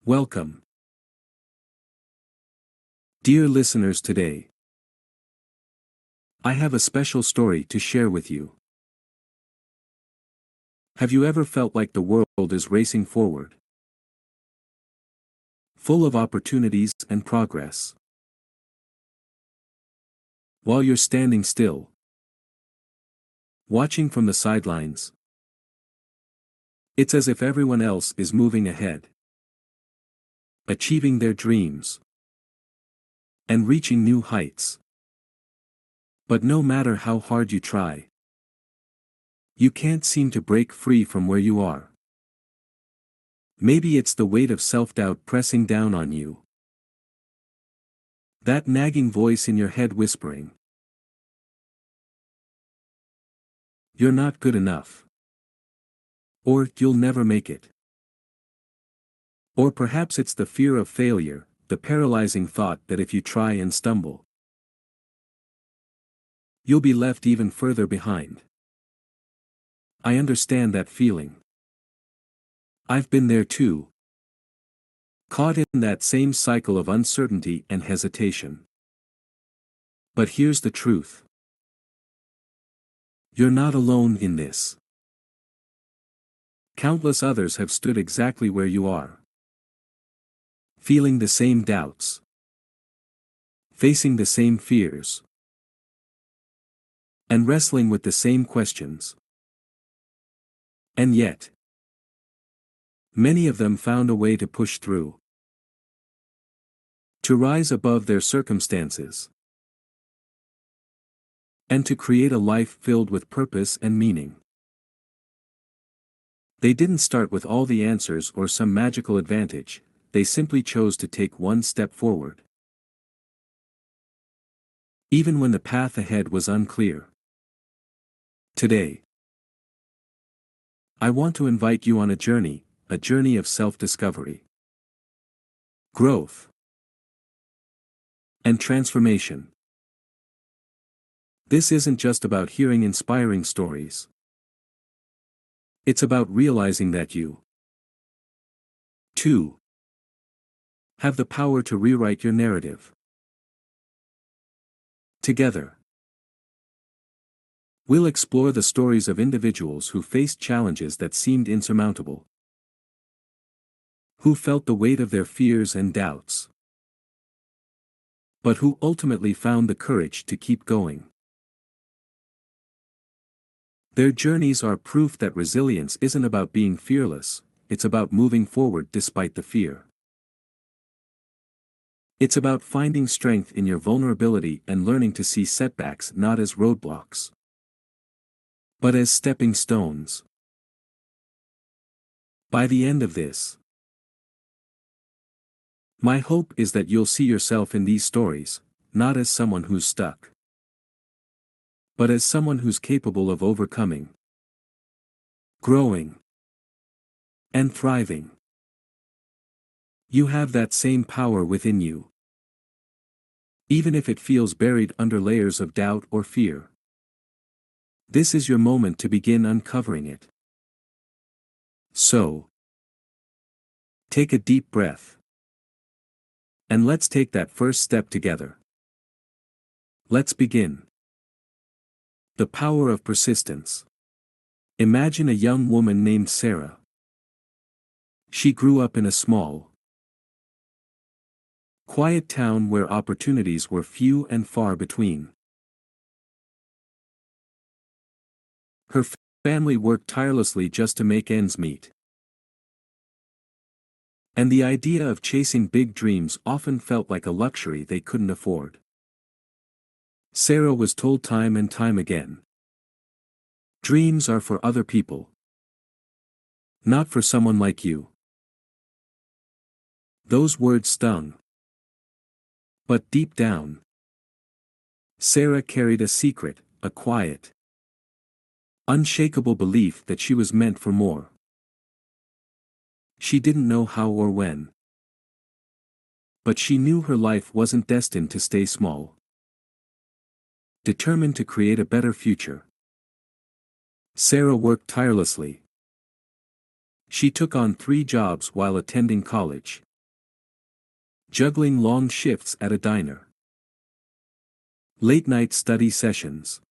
Welcome, dear listeners. Today, I have a special story to share with you. Have you ever felt like the world is racing forward, full of opportunities and progress, while you're standing still, watching from the sidelines? It's as if everyone else is moving ahead, achieving their dreams, and reaching new heights. But no matter how hard you try, you can't seem to break free from where you are. Maybe it's the weight of self-doubt pressing down on you. That nagging voice in your head whispering, "You're not good enough." Or, "You'll never make it." Or perhaps it's the fear of failure, the paralyzing thought that if you try and stumble, you'll be left even further behind. I understand that feeling. I've been there too. Caught in that same cycle of uncertainty and hesitation. But here's the truth. You're not alone in this. Countless others have stood exactly where you are. Feeling the same doubts. Facing the same fears. And wrestling with the same questions. And yet, many of them found a way to push through. To rise above their circumstances. And to create a life filled with purpose and meaning. They didn't start with all the answers or some magical advantage, they simply chose to take one step forward. Even when the path ahead was unclear. Today, I want to invite you on a journey of self-discovery, growth, and transformation. This isn't just about hearing inspiring stories. It's about realizing that you, too, have the power to rewrite your narrative. Together, we'll explore the stories of individuals who faced challenges that seemed insurmountable, who felt the weight of their fears and doubts, but who ultimately found the courage to keep going. Their journeys are proof that resilience isn't about being fearless, it's about moving forward despite the fear. It's about finding strength in your vulnerability and learning to see setbacks not as roadblocks, but as stepping stones. By the end of this, my hope is that you'll see yourself in these stories, not as someone who's stuck, but as someone who's capable of overcoming, growing, and thriving. You have that same power within you, even if it feels buried under layers of doubt or fear. This is your moment to begin uncovering it. So, take a deep breath, and let's take that first step together. Let's begin. The power of persistence. Imagine a young woman named Sarah. She grew up in a small, quiet town where opportunities were few and far between. Her family worked tirelessly just to make ends meet. And the idea of chasing big dreams often felt like a luxury they couldn't afford. Sarah was told time and time again, "Dreams are for other people, not for someone like you." Those words stung. But deep down, Sarah carried a secret, a quiet, unshakable belief that she was meant for more. She didn't know how or when, but she knew her life wasn't destined to stay small. Determined to create a better future, Sarah worked tirelessly. She took on 3 jobs while attending college. Juggling long shifts at a diner. Late-night study sessions.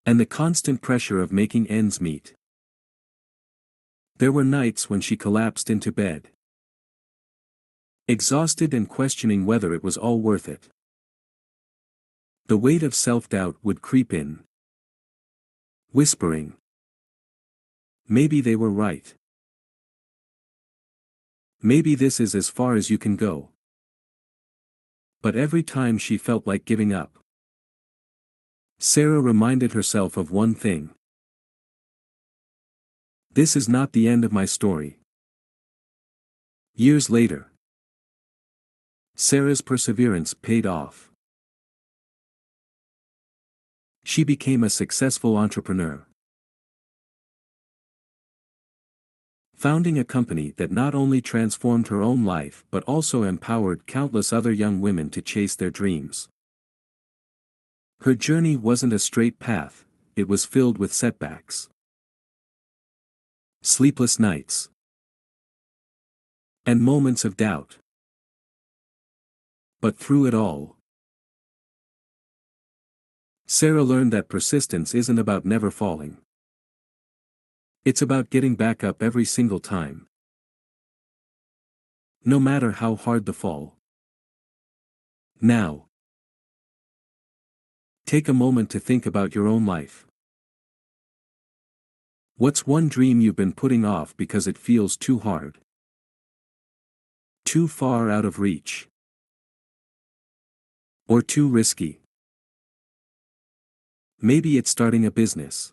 And the constant pressure of making ends meet. There were nights when she collapsed into bed, exhausted and questioning whether it was all worth it. The weight of self-doubt would creep in, whispering, maybe they were right. Maybe this is as far as you can go. But every time she felt like giving up, Sarah reminded herself of one thing. This is not the end of my story. Years later, Sarah's perseverance paid off. She became a successful entrepreneur, founding a company that not only transformed her own life but also empowered countless other young women to chase their dreams. Her journey wasn't a straight path, it was filled with setbacks, sleepless nights, and moments of doubt. But through it all, Sarah learned that persistence isn't about never falling. It's about getting back up every single time, no matter how hard the fall. Now, take a moment to think about your own life. What's one dream you've been putting off because it feels too hard? Too far out of reach? Or too risky? Maybe it's starting a business,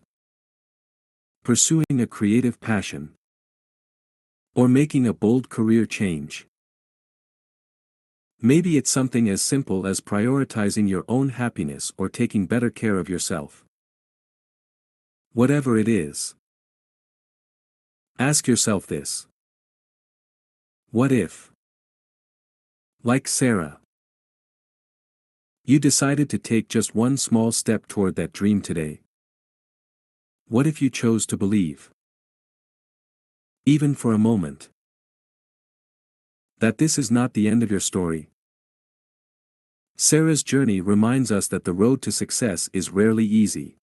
pursuing a creative passion, or making a bold career change. Maybe it's something as simple as prioritizing your own happiness or taking better care of yourself. Whatever it is, ask yourself this. What if, like Sarah, you decided to take just one small step toward that dream today? What if you chose to believe, even for a moment, that this is not the end of your story? Sarah's journey reminds us that the road to success is rarely easy,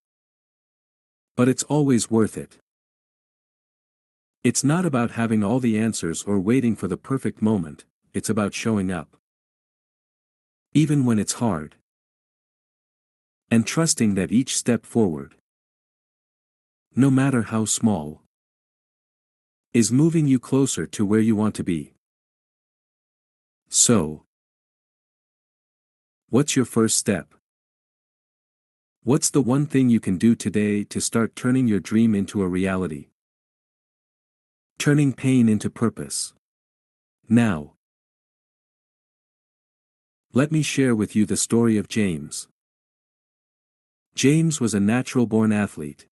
but it's always worth it. It's not about having all the answers or waiting for the perfect moment, it's about showing up, even when it's hard, and trusting that each step forward, no matter how small, is moving you closer to where you want to be. So, what's your first step? What's the one thing you can do today to start turning your dream into a reality? Turning pain into purpose. Now, let me share with you the story of James. James was a natural-born athlete,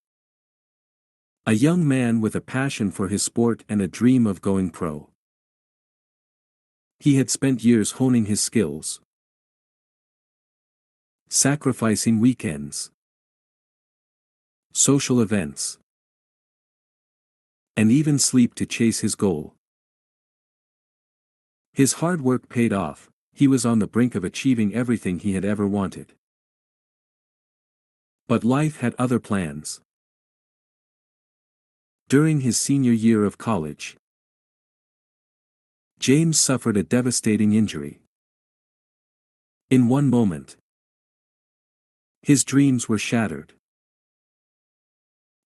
a young man with a passion for his sport and a dream of going pro. He had spent years honing his skills, sacrificing weekends, social events, and even sleep to chase his goal. His hard work paid off, he was on the brink of achieving everything he had ever wanted. But life had other plans. During his senior year of college, James suffered a devastating injury. In one moment, his dreams were shattered.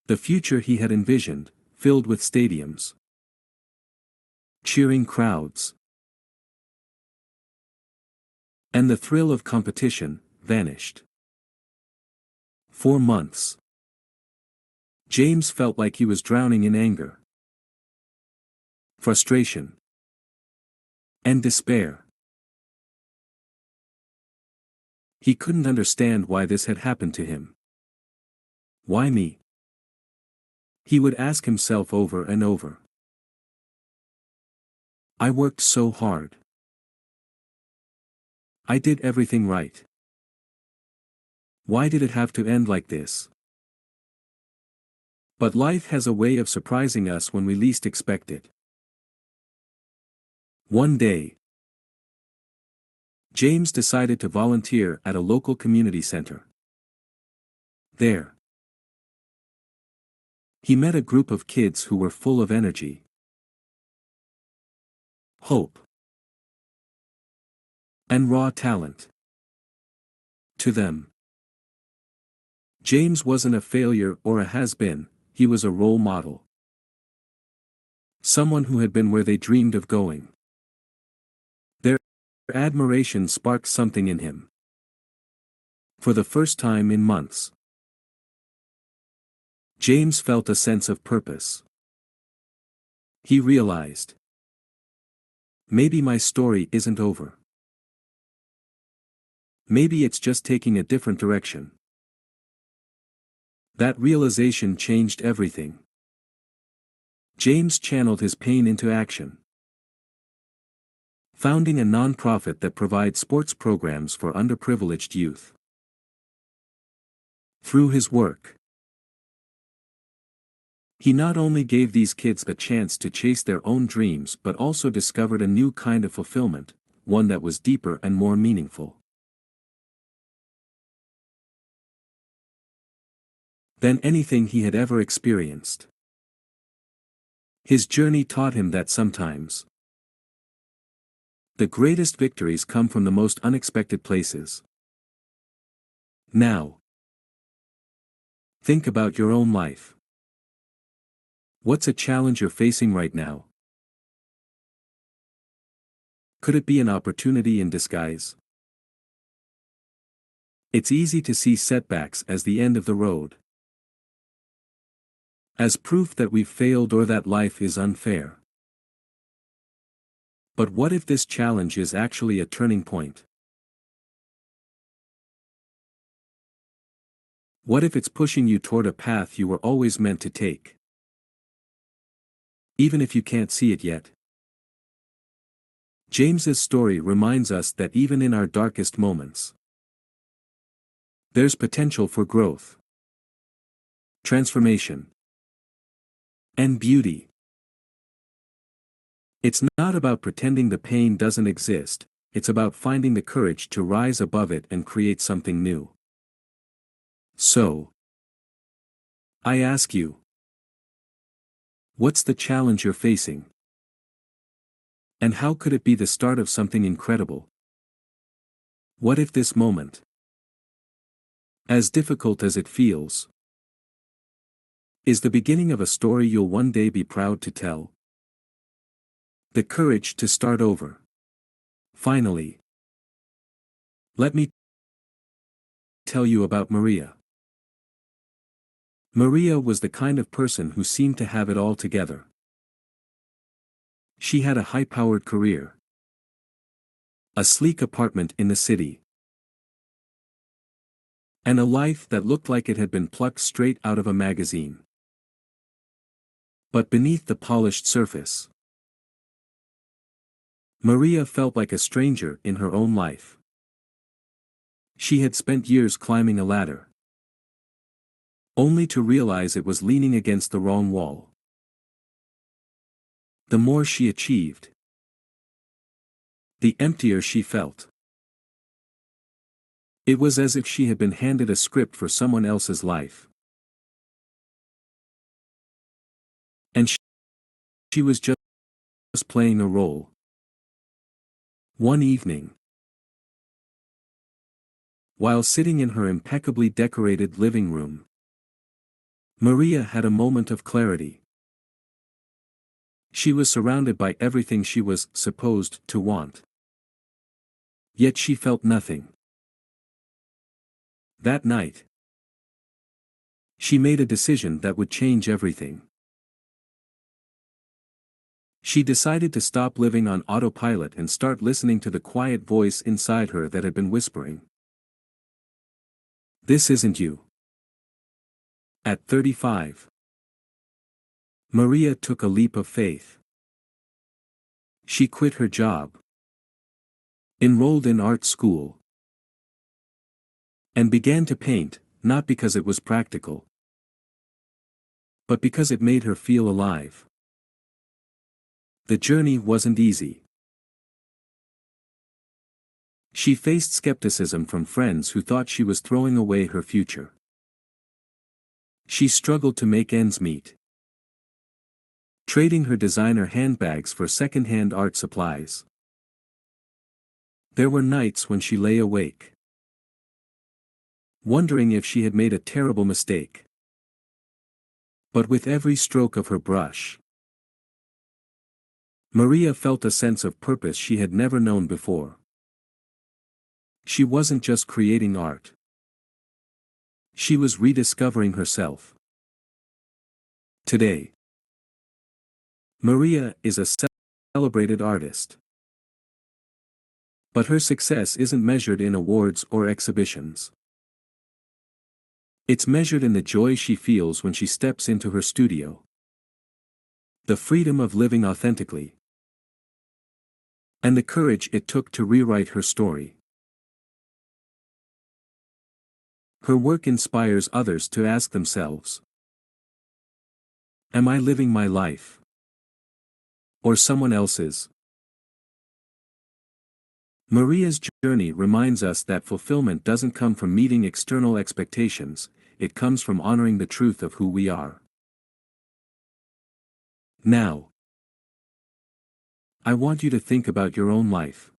The future he had envisioned, filled with stadiums, cheering crowds, and the thrill of competition, vanished. For months, James felt like he was drowning in anger, frustration, and despair. He couldn't understand why this had happened to him. Why me? He would ask himself over and over. I worked so hard. I did everything right. Why did it have to end like this? But life has a way of surprising us when we least expect it. One day, James decided to volunteer at a local community center. There, he met a group of kids who were full of energy, hope, and raw talent. To them, James wasn't a failure or a has-been, he was a role model. Someone who had been where they dreamed of going. Their admiration sparked something in him. For the first time in months, James felt a sense of purpose. He realized, maybe my story isn't over. Maybe it's just taking a different direction. That realization changed everything. James channeled his pain into action, founding a nonprofit that provides sports programs for underprivileged youth. Through his work, he not only gave these kids a chance to chase their own dreams but also discovered a new kind of fulfillment, one that was deeper and more meaningful than anything he had ever experienced. His journey taught him that sometimes the greatest victories come from the most unexpected places. Now, think about your own life. What's a challenge you're facing right now? Could it be an opportunity in disguise? It's easy to see setbacks as the end of the road, as proof that we've failed or that life is unfair. But what if this challenge is actually a turning point? What if it's pushing you toward a path you were always meant to take? Even if you can't see it yet. James's story reminds us that even in our darkest moments, there's potential for growth, transformation, and beauty. It's not about pretending the pain doesn't exist, it's about finding the courage to rise above it and create something new. So, I ask you, what's the challenge you're facing? And how could it be the start of something incredible? What if this moment, as difficult as it feels, is the beginning of a story you'll one day be proud to tell? The courage to start over. Finally, let me tell you about Maria. Maria was the kind of person who seemed to have it all together. She had a high-powered career, a sleek apartment in the city, and a life that looked like it had been plucked straight out of a magazine. But beneath the polished surface, Maria felt like a stranger in her own life. She had spent years climbing a ladder, only to realize it was leaning against the wrong wall. The more she achieved, the emptier she felt. It was as if she had been handed a script for someone else's life. And she was just playing a role. One evening, while sitting in her impeccably decorated living room, Maria had a moment of clarity. She was surrounded by everything she was supposed to want. Yet she felt nothing. That night, she made a decision that would change everything. She decided to stop living on autopilot and start listening to the quiet voice inside her that had been whispering, "This isn't you." At 35, Maria took a leap of faith. She quit her job, enrolled in art school, and began to paint, not because it was practical, but because it made her feel alive. The journey wasn't easy. She faced skepticism from friends who thought she was throwing away her future. She struggled to make ends meet, trading her designer handbags for second-hand art supplies. There were nights when she lay awake, wondering if she had made a terrible mistake. But with every stroke of her brush, Maria felt a sense of purpose she had never known before. She wasn't just creating art. She was rediscovering herself. Today, Maria is a celebrated artist. But her success isn't measured in awards or exhibitions. It's measured in the joy she feels when she steps into her studio. The freedom of living authentically. And the courage it took to rewrite her story. Her work inspires others to ask themselves, am I living my life? Or someone else's? Maria's journey reminds us that fulfillment doesn't come from meeting external expectations, it comes from honoring the truth of who we are. Now, I want you to think about your own life.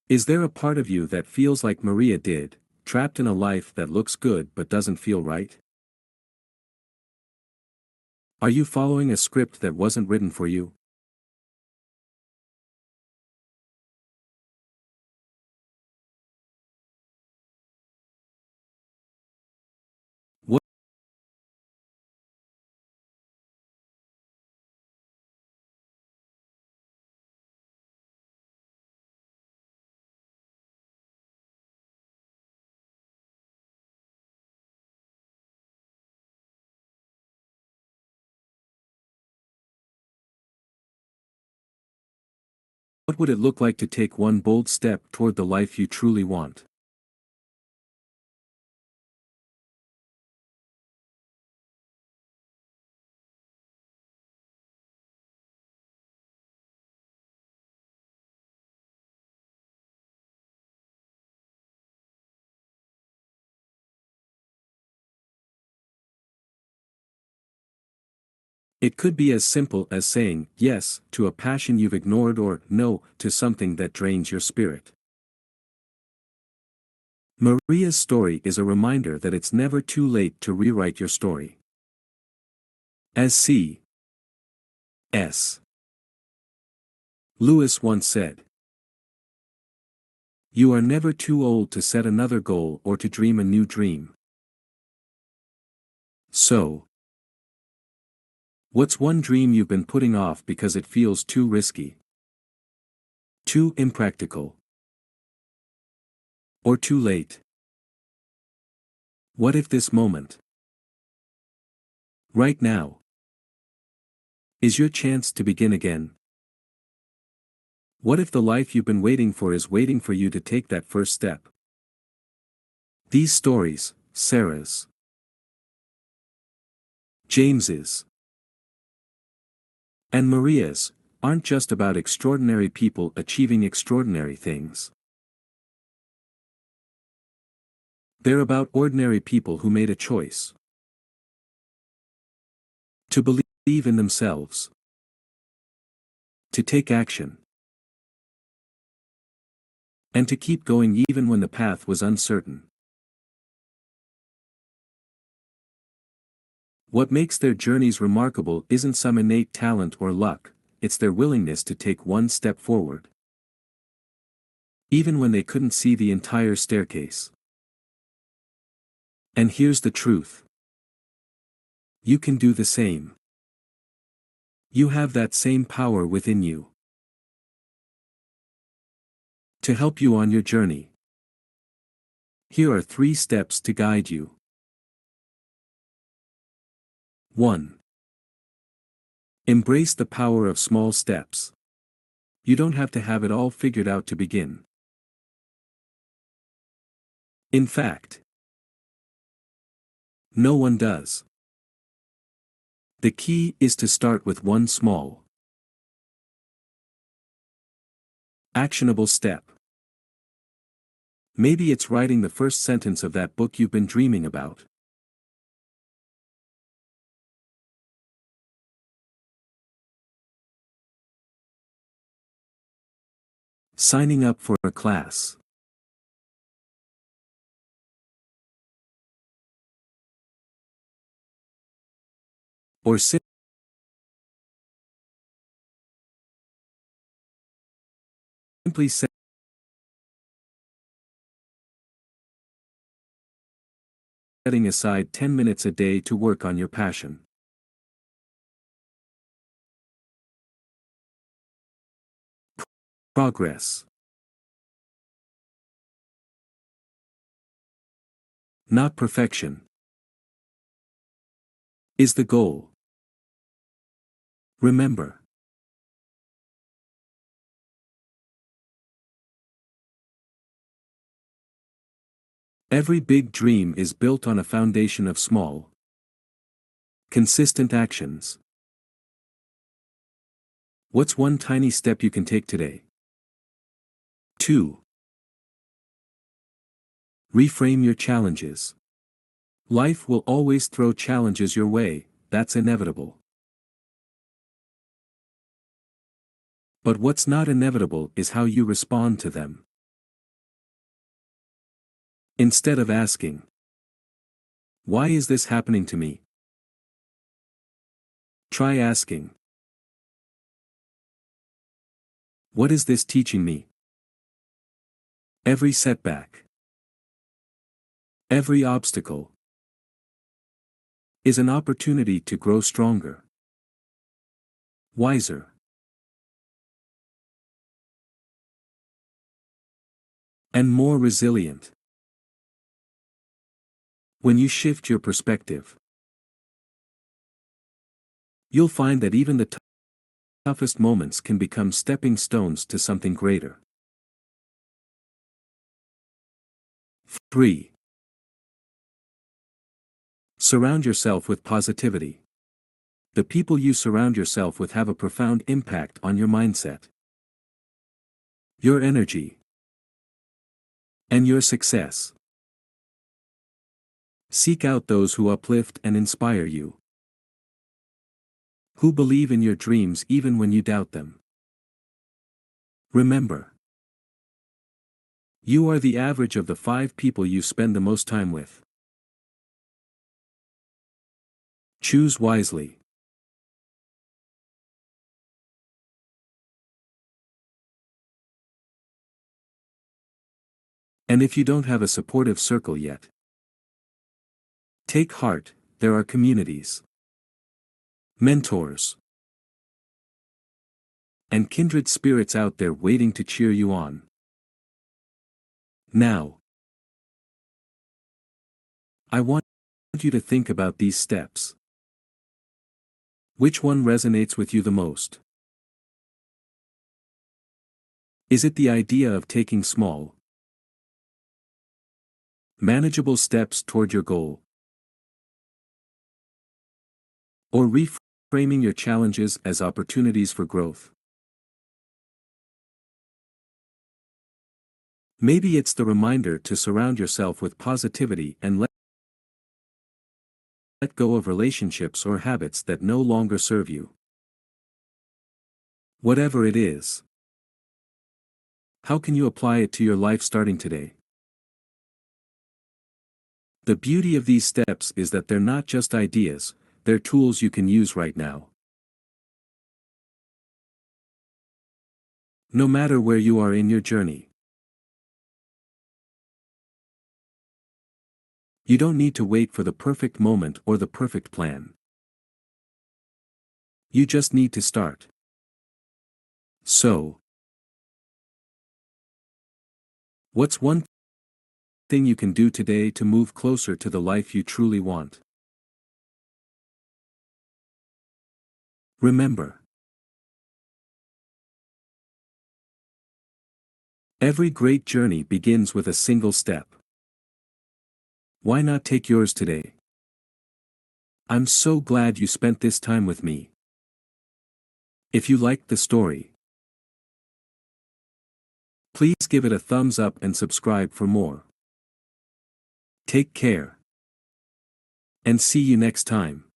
Is there a part of you that feels like Maria did, trapped in a life that looks good but doesn't feel right? Are you following a script that wasn't written for you? What would it look like to take one bold step toward the life you truly want? It could be as simple as saying yes to a passion you've ignored or no to something that drains your spirit. Maria's story is a reminder that it's never too late to rewrite your story. As C. S. Lewis once said, you are never too old to set another goal or to dream a new dream. So, what's one dream you've been putting off because it feels too risky, too impractical, or too late? What if this moment, right now, is your chance to begin again? What if the life you've been waiting for is waiting for you to take that first step? These stories, Sarah's, James's, and Maria's, aren't just about extraordinary people achieving extraordinary things. They're about ordinary people who made a choice to believe in themselves, to take action, and to keep going even when the path was uncertain. What makes their journeys remarkable isn't some innate talent or luck, it's their willingness to take one step forward, even when they couldn't see the entire staircase. And here's the truth. You can do the same. You have that same power within you. To help you on your journey, here are 3 steps to guide you. 1. Embrace the power of small steps. You don't have to have it all figured out to begin. In fact, no one does. The key is to start with one small Actionable step. Maybe it's writing the first sentence of that book you've been dreaming about. Signing up for a class. Or simply setting aside 10 minutes a day to work on your passion. Progress. Not perfection. Is the goal. Remember. Every big dream is built on a foundation of small, consistent actions. What's one tiny step you can take today? 2. Reframe your challenges. Life will always throw challenges your way, that's inevitable. But what's not inevitable is how you respond to them. Instead of asking, "Why is this happening to me?" try asking, "What is this teaching me?" Every setback, every obstacle, is an opportunity to grow stronger, wiser, and more resilient. When you shift your perspective, you'll find that even the toughest moments can become stepping stones to something greater. 3. Surround yourself with positivity. The people you surround yourself with have a profound impact on your mindset, your energy, and your success. Seek out those who uplift and inspire you, who believe in your dreams even when you doubt them. Remember, you are the average of the 5 people you spend the most time with. Choose wisely. And if you don't have a supportive circle yet, take heart, there are communities, mentors, and kindred spirits out there waiting to cheer you on. Now, I want you to think about these steps. Which one resonates with you the most? Is it the idea of taking small, manageable steps toward your goal? Or reframing your challenges as opportunities for growth? Maybe it's the reminder to surround yourself with positivity and let go of relationships or habits that no longer serve you. Whatever it is, how can you apply it to your life starting today? The beauty of these steps is that they're not just ideas, they're tools you can use right now. No matter where you are in your journey, you don't need to wait for the perfect moment or the perfect plan. You just need to start. So, what's one thing you can do today to move closer to the life you truly want? Remember, every great journey begins with a single step. Why not take yours today? I'm so glad you spent this time with me. If you liked the story, Please give it a thumbs up and subscribe for more. Take care. And see you next time.